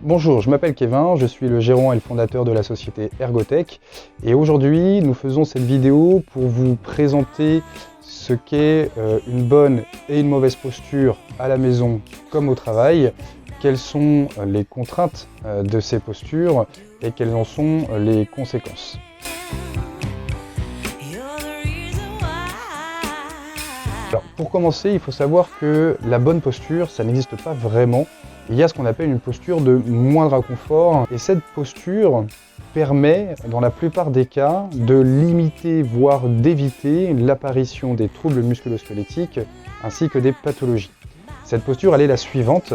Bonjour, je m'appelle Kevin, je suis le gérant et le fondateur de la société Ergotech et aujourd'hui nous faisons cette vidéo pour vous présenter ce qu'est une bonne et une mauvaise posture à la maison comme au travail, quelles sont les contraintes de ces postures et quelles en sont les conséquences. Alors, pour commencer, il faut savoir que la bonne posture, ça n'existe pas vraiment. Il y a ce qu'on appelle une posture de moindre inconfort et cette posture permet, dans la plupart des cas, de limiter, voire d'éviter l'apparition des troubles musculo-squelettiques ainsi que des pathologies. Cette posture, elle est la suivante.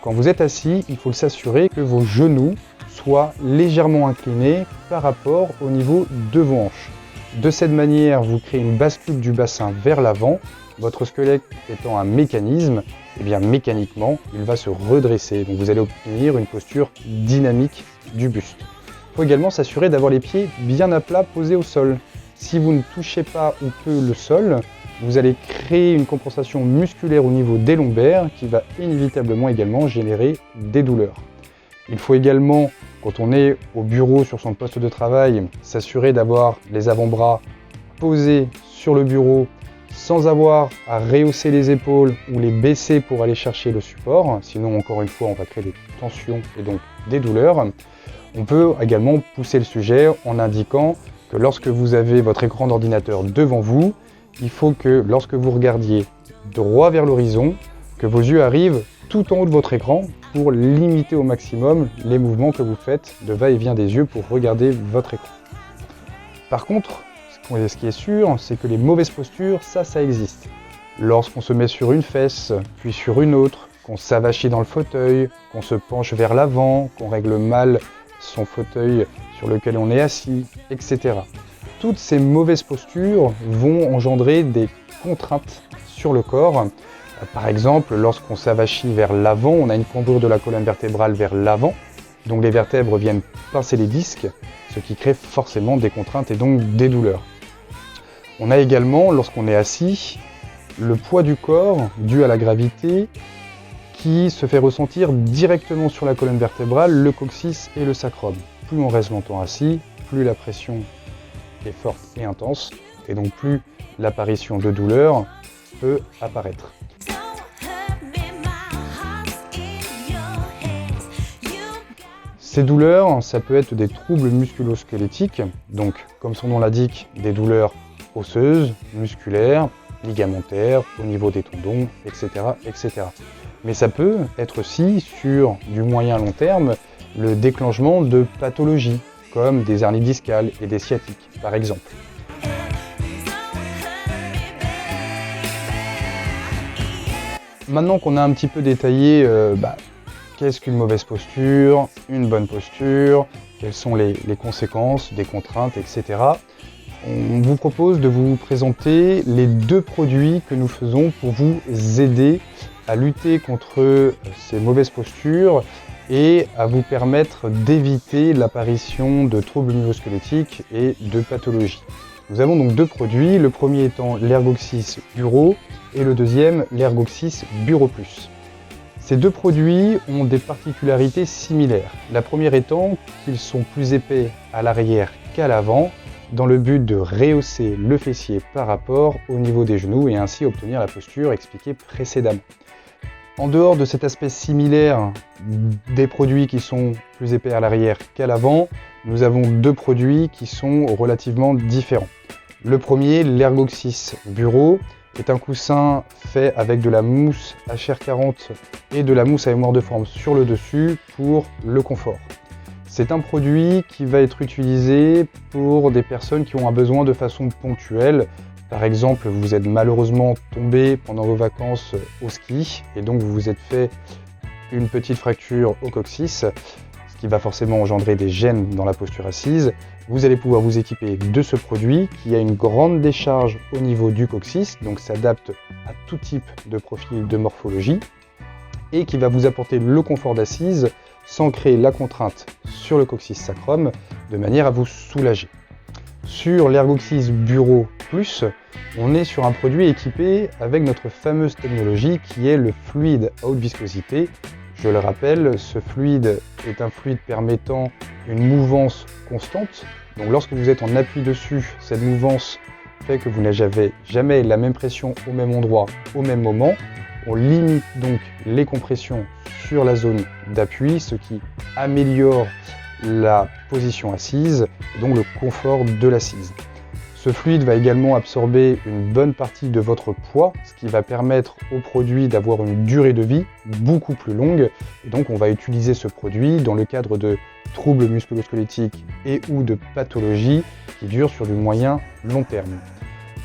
Quand vous êtes assis, il faut s'assurer que vos genoux soient légèrement inclinés par rapport au niveau de vos hanches. De cette manière, vous créez une bascule du bassin vers l'avant. Votre squelette étant un mécanisme, et bien mécaniquement, il va se redresser. Donc vous allez obtenir une posture dynamique du buste. Il faut également s'assurer d'avoir les pieds bien à plat posés au sol. Si vous ne touchez pas ou peu le sol, vous allez créer une compensation musculaire au niveau des lombaires qui va inévitablement également générer des douleurs. Il faut également, quand on est au bureau sur son poste de travail, s'assurer d'avoir les avant-bras posés sur le bureau sans avoir à rehausser les épaules ou les baisser pour aller chercher le support. Sinon, encore une fois, on va créer des tensions et donc des douleurs. On peut également pousser le sujet en indiquant que lorsque vous avez votre écran d'ordinateur devant vous, il faut que lorsque vous regardiez droit vers l'horizon, que vos yeux arrivent tout en haut de votre écran pour limiter au maximum les mouvements que vous faites de va-et-vient des yeux pour regarder votre écran. Par contre, ce qui est sûr, c'est que les mauvaises postures, ça existe. Lorsqu'on se met sur une fesse, puis sur une autre, qu'on s'avachit dans le fauteuil, qu'on se penche vers l'avant, qu'on règle mal son fauteuil sur lequel on est assis, etc. Toutes ces mauvaises postures vont engendrer des contraintes sur le corps. Par exemple, lorsqu'on s'avachit vers l'avant, on a une cambrure de la colonne vertébrale vers l'avant, donc les vertèbres viennent pincer les disques, ce qui crée forcément des contraintes et donc des douleurs. On a également, lorsqu'on est assis, le poids du corps dû à la gravité qui se fait ressentir directement sur la colonne vertébrale, le coccyx et le sacrum. Plus on reste longtemps assis, plus la pression est forte et intense, et donc plus l'apparition de douleurs peut apparaître. Ces douleurs, ça peut être des troubles musculo-squelettiques, donc comme son nom l'indique, des douleurs osseuses, musculaires, ligamentaires, au niveau des tendons, etc., etc. Mais ça peut être aussi, sur du moyen long terme, le déclenchement de pathologies, comme des hernies discales et des sciatiques, par exemple. Maintenant qu'on a un petit peu détaillé qu'est-ce qu'une mauvaise posture, une bonne posture, quelles sont les conséquences, des contraintes, etc. On vous propose de vous présenter les deux produits que nous faisons pour vous aider à lutter contre ces mauvaises postures et à vous permettre d'éviter l'apparition de troubles musculo-squelettiques et de pathologies. Nous avons donc deux produits, le premier étant l'Ergo-Sys Bureau et le deuxième l'Ergo-Sys Bureau Plus. Ces deux produits ont des particularités similaires. La première étant qu'ils sont plus épais à l'arrière qu'à l'avant, dans le but de rehausser le fessier par rapport au niveau des genoux et ainsi obtenir la posture expliquée précédemment. En dehors de cet aspect similaire des produits qui sont plus épais à l'arrière qu'à l'avant, nous avons deux produits qui sont relativement différents. Le premier, l'Ergo-Sys Bureau, est un coussin fait avec de la mousse HR40 et de la mousse à mémoire de forme sur le dessus pour le confort. C'est un produit qui va être utilisé pour des personnes qui ont un besoin de façon ponctuelle. Par exemple, vous êtes malheureusement tombé pendant vos vacances au ski et donc vous vous êtes fait une petite fracture au coccyx, ce qui va forcément engendrer des gênes dans la posture assise. Vous allez pouvoir vous équiper de ce produit qui a une grande décharge au niveau du coccyx, donc s'adapte à tout type de profil de morphologie et qui va vous apporter le confort d'assise sans créer la contrainte sur le coccyx sacrum de manière à vous soulager. Sur l'Ergo-Sys Bureau Plus, on est sur un produit équipé avec notre fameuse technologie qui est le fluide à haute viscosité. Je le rappelle, ce fluide est un fluide permettant une mouvance constante. Donc lorsque vous êtes en appui dessus, cette mouvance fait que vous n'avez jamais la même pression au même endroit, au même moment. On limite donc les compressions sur la zone d'appui, ce qui améliore la position assise et donc le confort de l'assise. Ce fluide va également absorber une bonne partie de votre poids, ce qui va permettre au produit d'avoir une durée de vie beaucoup plus longue. Et donc on va utiliser ce produit dans le cadre de troubles musculo-squelettiques et ou de pathologies qui durent sur du moyen long terme.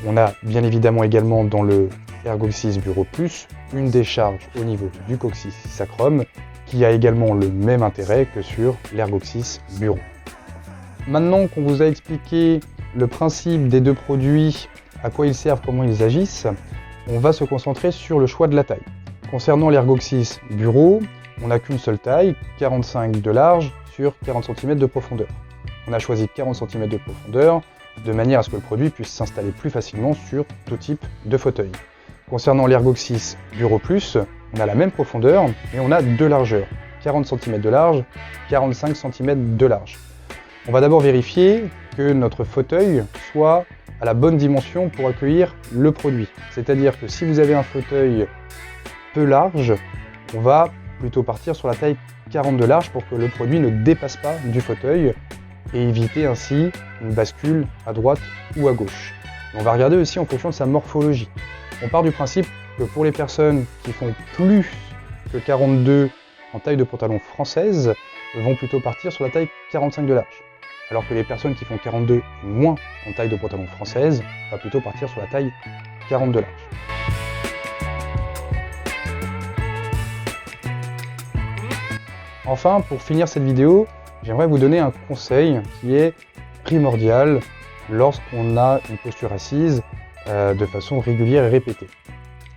On a bien évidemment également dans le Ergoxys Bureau Plus une décharge au niveau du coccyx sacrum qui a également le même intérêt que sur l'Ergoxys Bureau. Maintenant qu'on vous a expliqué le principe des deux produits, à quoi ils servent, comment ils agissent, on va se concentrer sur le choix de la taille. Concernant l'Ergoxys Bureau, on n'a qu'une seule taille, 45 de large sur 40 cm de profondeur. On a choisi 40 cm de profondeur de manière à ce que le produit puisse s'installer plus facilement sur tout type de fauteuil. Concernant l'Ergoxys Bureau Plus, on a la même profondeur et on a deux largeurs, 40 cm de large, 45 cm de large. On va d'abord vérifier que notre fauteuil soit à la bonne dimension pour accueillir le produit. C'est-à-dire que si vous avez un fauteuil peu large, on va plutôt partir sur la taille 40 de large pour que le produit ne dépasse pas du fauteuil et éviter ainsi une bascule à droite ou à gauche. On va regarder aussi en fonction de sa morphologie. On part du principe que pour les personnes qui font plus que 42 en taille de pantalon française, vont plutôt partir sur la taille 45 de large. Alors que les personnes qui font 42 et moins en taille de pantalon française, vont plutôt partir sur la taille 40 de large. Enfin, pour finir cette vidéo, j'aimerais vous donner un conseil qui est primordial lorsqu'on a une posture assise de façon régulière et répétée.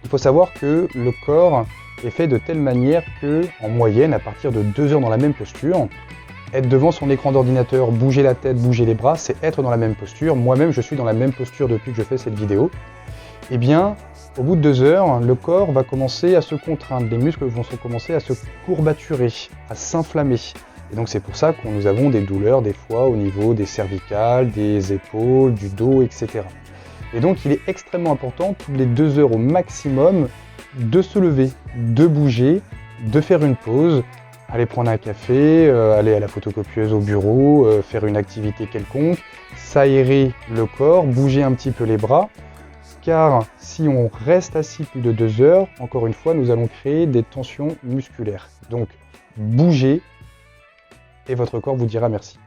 Il faut savoir que le corps est fait de telle manière que, en moyenne, à partir de 2 heures dans la même posture, être devant son écran d'ordinateur, bouger la tête, bouger les bras, c'est être dans la même posture. Moi-même, je suis dans la même posture depuis que je fais cette vidéo. Eh bien, au bout de 2 heures, le corps va commencer à se contraindre, les muscles vont commencer à se courbaturer, à s'inflammer. Et donc c'est pour ça que nous avons des douleurs des fois au niveau des cervicales, des épaules, du dos, etc. Et donc il est extrêmement important, toutes les 2 heures au maximum, de se lever, de bouger, de faire une pause, aller prendre un café, aller à la photocopieuse au bureau, faire une activité quelconque, s'aérer le corps, bouger un petit peu les bras, car si on reste assis plus de 2 heures, encore une fois, nous allons créer des tensions musculaires. Donc bougez et votre corps vous dira merci.